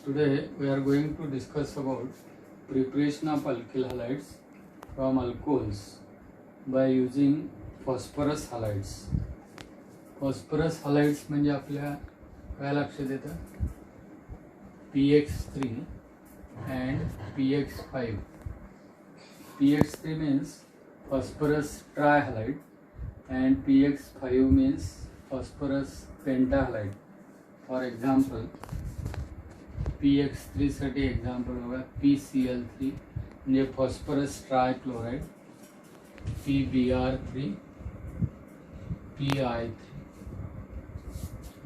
Today we are going to discuss about preparation of alkyl halides from alcohols by using phosphorus halides. Phosphorus halides म्हणजे आपल्या काय लक्षात येतं? PX3 and PX5. PX3 means phosphorus trihalide and PX5 means phosphorus pentahalide. For example, PX3 साठी example बघा, PCl3 म्हणजे phosphorus trichloride, PBr3, PI3.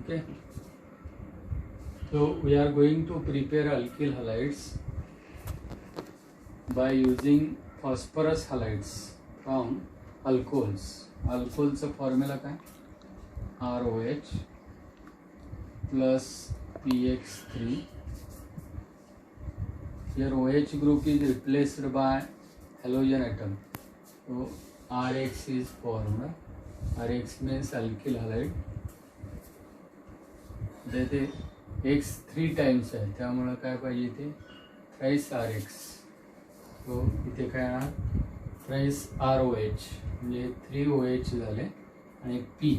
Okay, so we are going to prepare alkyl halides by using phosphorus halides from alcohols. अल्कोहोलचा formula काय? ROH plus PX3. Here OH group is replaced by halogen atom. So RX is formed. RX means alkyl halide. इथे X 3 times आहे, त्यामुळे काय पाहिजे ते thrice RX. सो इथे काय येणार? थ्राइस ROH म्हणजे 3 OH झाले आणि P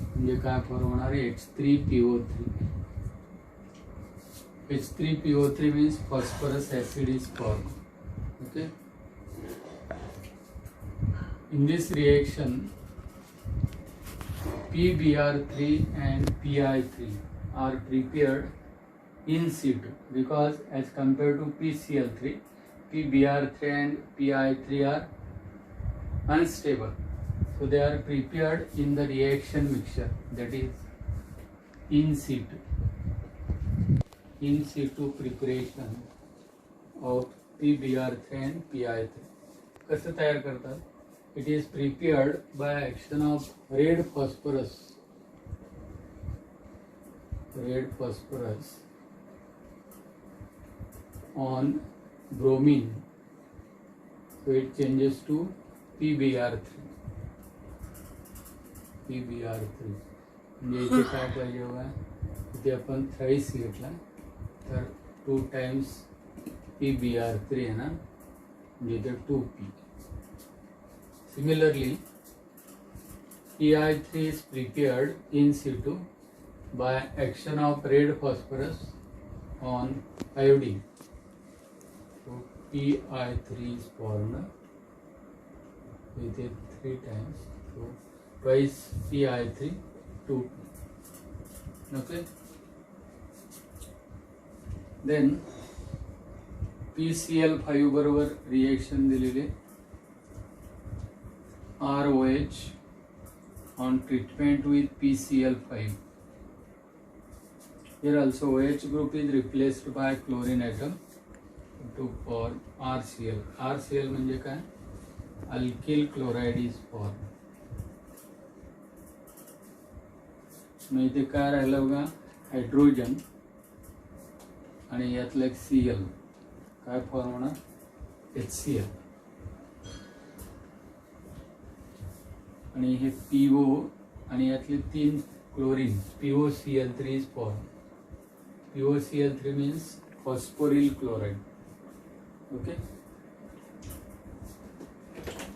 म्हणजे काय फॉर्म होणार? H3PO3. H3PO3 means phosphorus acid is formed. Okay. In this reaction, PBr3 and PI3 are prepared in situ because as compared to PCl3, PBr3 and PI3 are unstable. So they are prepared in the reaction mixture, that is in situ. In situ preparation of PBr3 and PI3. कसं तयार करतात? It is prepared by action of red phosphorus on bromine, so it changes to PBr3. म्हणजे इथे काय पाहिजे बघा, इथे आपण थ्राइस घेतला तर 2 times PBr3 आहे ना, म्हणजे इथे 2P. Similarly, PI3 is prepared in situ by action of red phosphorus on iodine. So PI3 is formed with 3 times. So twice PI3, 2P. Okay. Then PCl5 बरोबर रिएक्शन दिलेले ROH on treatment with PCl5. Here also OH group is replaced by chlorine atom to form RCl. RCl म्हणजे काय? Alkyl chloride is formed. मग इथे काय राहिलं बघा, hydrogen आणि यातलं एक Cl, काय फॉर्म होणार? HCl. आणि हे PO आणि यातले 3 chlorine, POCl3 is formed. POCl3 means phosphoryl chloride. Okay.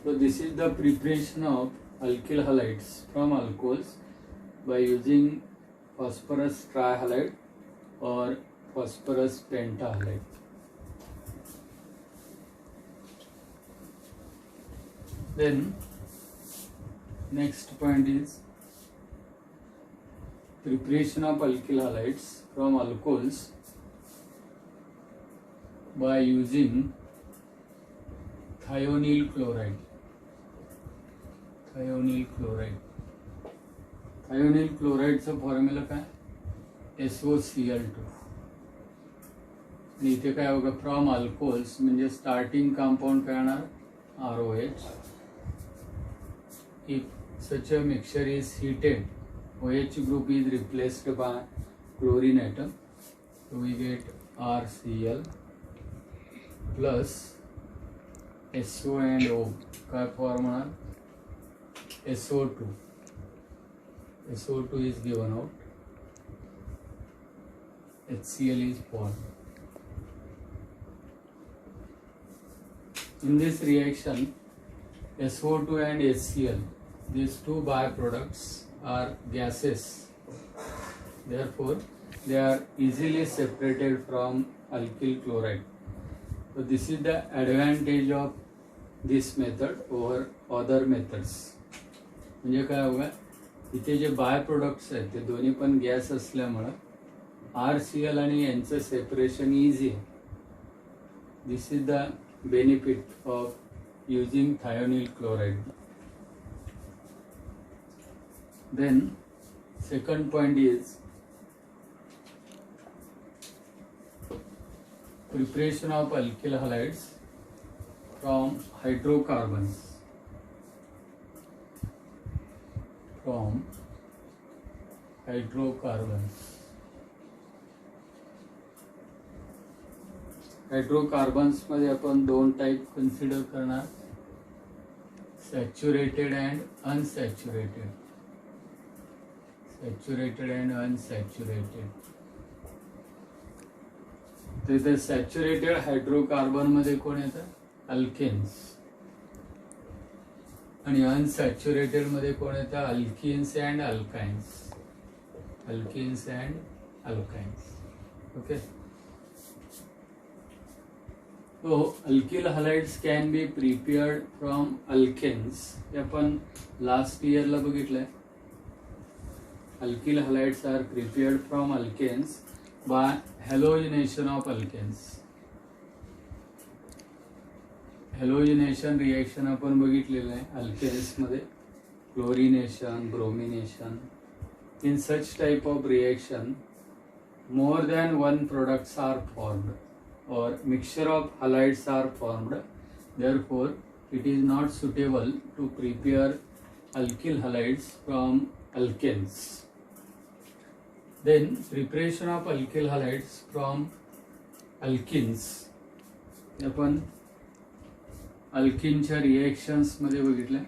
So this is the preparation of alkyl halides from alcohols by using phosphorus trihalide or phosphorus pentahalide. Then next point is preparation of alkyl halides from alcohols by using thionyl chloride. Thionyl chloride चा formula काय? SOCl2. आणि इथे काय बघा, from alcohols म्हणजे starting compound काय येणार? ROH. If such a mixture is heated, OH group is replaced by chlorine atom, so we get RCl plus SO and O. काय फॉर्म होणार? SO2 is given out. HCl is formed. In this reaction, SO2 and HCl, these two byproducts are gases. Therefore, they are easily separated from alkyl chloride. So this is the advantage of this method over other methods. म्हणजे काय बघा, इथे जे by products आहेत ते दोन्ही पण gas असल्यामुळे RCl आणि यांचं सेपरेशन इझी आहे. This is the benefit of using thionyl chloride. Then second point is preparation of alkyl halides from hydrocarbons. Hydrocarbons मध्ये आपण दोन टाइप कन्सिडर करणार, सॅच्युरेटेड अँड अनसॅच्युरेटेड. तर सॅच्युरेटेड हायड्रोकार्बन मध्ये कोण येतं? अल्केन्स. आणि अनसॅच्युरेटेड मध्ये कोण येतं? Alkenes and alkynes. Okay. So alkyl halides can be prepared from alkenes. हे आपण लास्ट इयरला बघितलंय. Alkyl halides are prepared from alkenes by halogenation of alkenes. Halogenation reaction आपण बघितलेलं आहे अल्केन्स मध्ये, chlorination, bromination. In such type of reaction, more than one products are formed or mixture of halides are formed. Therefore, it is not suitable to prepare alkyl halides from alkenes. Then preparation of alkyl halides from alkenes. आपण अल्किनच्या reactions मध्ये बघितलं.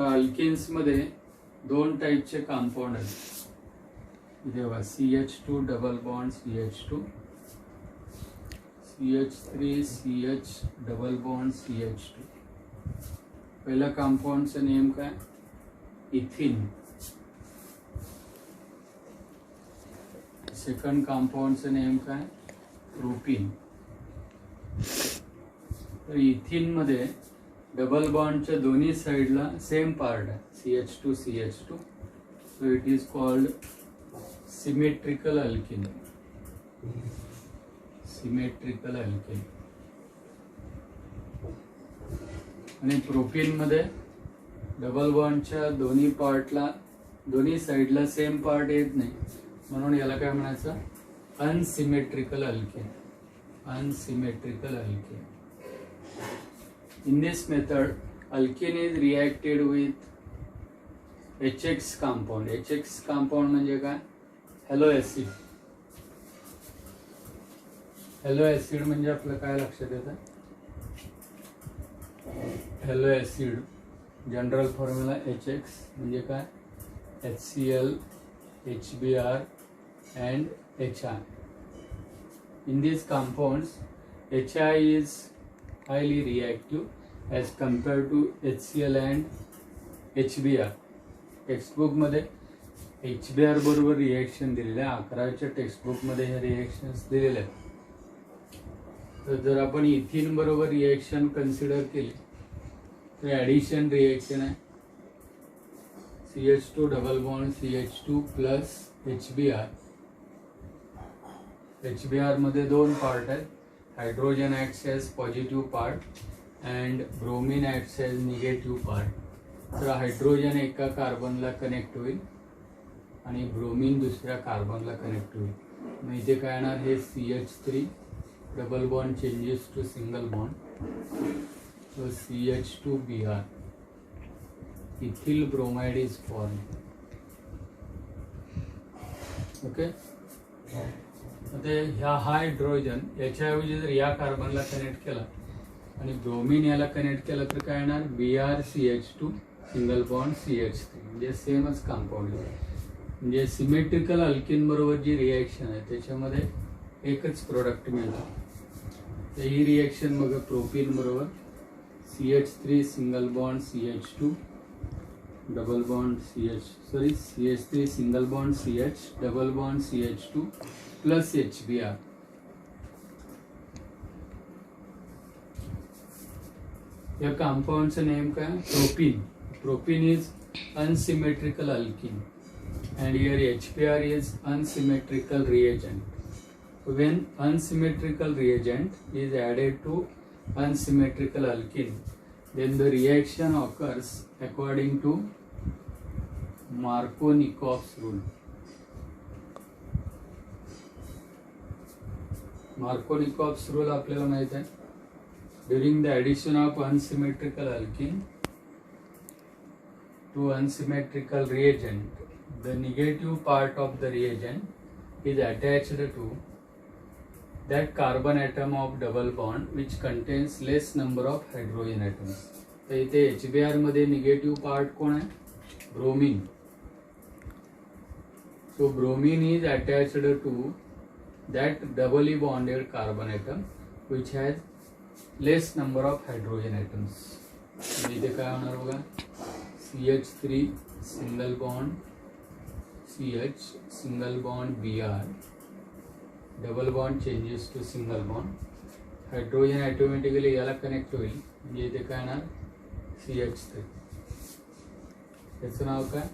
Alkynes मध्ये दोन टाइपचे compound आहेत. इथे बघा, CH2 double bond CH2, CH3 CH double bond CH2. पहिला कंपाउंडचं name काय? इथिन. सेकंड कंपाउंडचं नेम काय? प्रोपीन. तर इथिन मध्ये डबल बॉन्डच्या दोन्ही साइडला सेम पार्ट आहे, CH2 CH2. So it is called symmetrical alkene. आणि प्रोपीन मध्ये डबल बॉन्डच्या दोन्ही साइडला सेम पार्ट येत नाही, म्हणून याला काय म्हणायचं? Unsymmetrical alkane. In this method, alkene is reacted with HX compound. HX compound म्हणजे काय? Hello acid. हॅलो ऍसिड म्हणजे आपलं काय लक्षात येतं? Hello acid general formula HX म्हणजे काय? HCl, HBr and HI. In these compounds, HI is highly reactive as compared to HCl and HBr. Textbook मध्ये HBr बरोबर रिएक्शन दिलेले आहे. 11च्या टेक्स्टबुक मध्ये हे रिएक्शन्स दिलेले आहेत. तर जर आपण इथिन बरोबर रिएक्शन कन्सिडर केली तर ॲडिशन रिएक्शन आहे CH2 double bond CH2 plus HBr. HBr मध्ये दोन पार्ट आहेत. Hydrogen acts as positive part and bromine acts as negative part. तर हायड्रोजन एका कार्बनला कनेक्ट होईल आणि ब्रोमिन दुसऱ्या कार्बनला कनेक्ट होईल. मग इथे काय येणार? हे CH3 double bond changes to single bond, so CH2Br. Ethyl bromide is form. Okay. ते ह्या हायड्रोजन याच्याऐवजी जर या कार्बनला कनेक्ट केला आणि ब्रोमिन याला कनेक्ट केला तर काय येणार? BrCH2 single bond CH3. म्हणजे सेमच कंपाऊंड आहे. म्हणजे सिमेट्रिकल अल्किन बरोबर जी रिॲक्शन आहे त्याच्यामध्ये एकच प्रोडक्ट मिळतो. तर ही रिॲक्शन बघा प्रोपीन बरोबर CH3 single bond CH2 double bond CH3 single bond CH double bond CH2 plus HBr. या कंपाऊंडचं नेम काय? Propene. Propene is unsymmetrical alkene and here HBr is unsymmetrical reagent. When unsymmetrical reagent is added to unsymmetrical alkene, then the reaction occurs according to Markovnikov's rule. Markovnikov's rule आपल्याला माहित आहे. During the addition of unsymmetrical alkene to unsymmetrical reagent, the negative part of the reagent is attached to that carbon atom of double bond which contains less number of hydrogen atoms. तर इथे HBr मध्ये negative part कोण आहे? Bromine. So bromine is attached to that doubly bonded carbon atom which has less number of hydrogen atoms. इथे काय होणार बघा? CH3 single bond CH single bond Br double bond changes to single bond. Hydrogen automatically याला connect होईल म्हणजे इथे काय येणार? CH3. त्याचं नाव काय?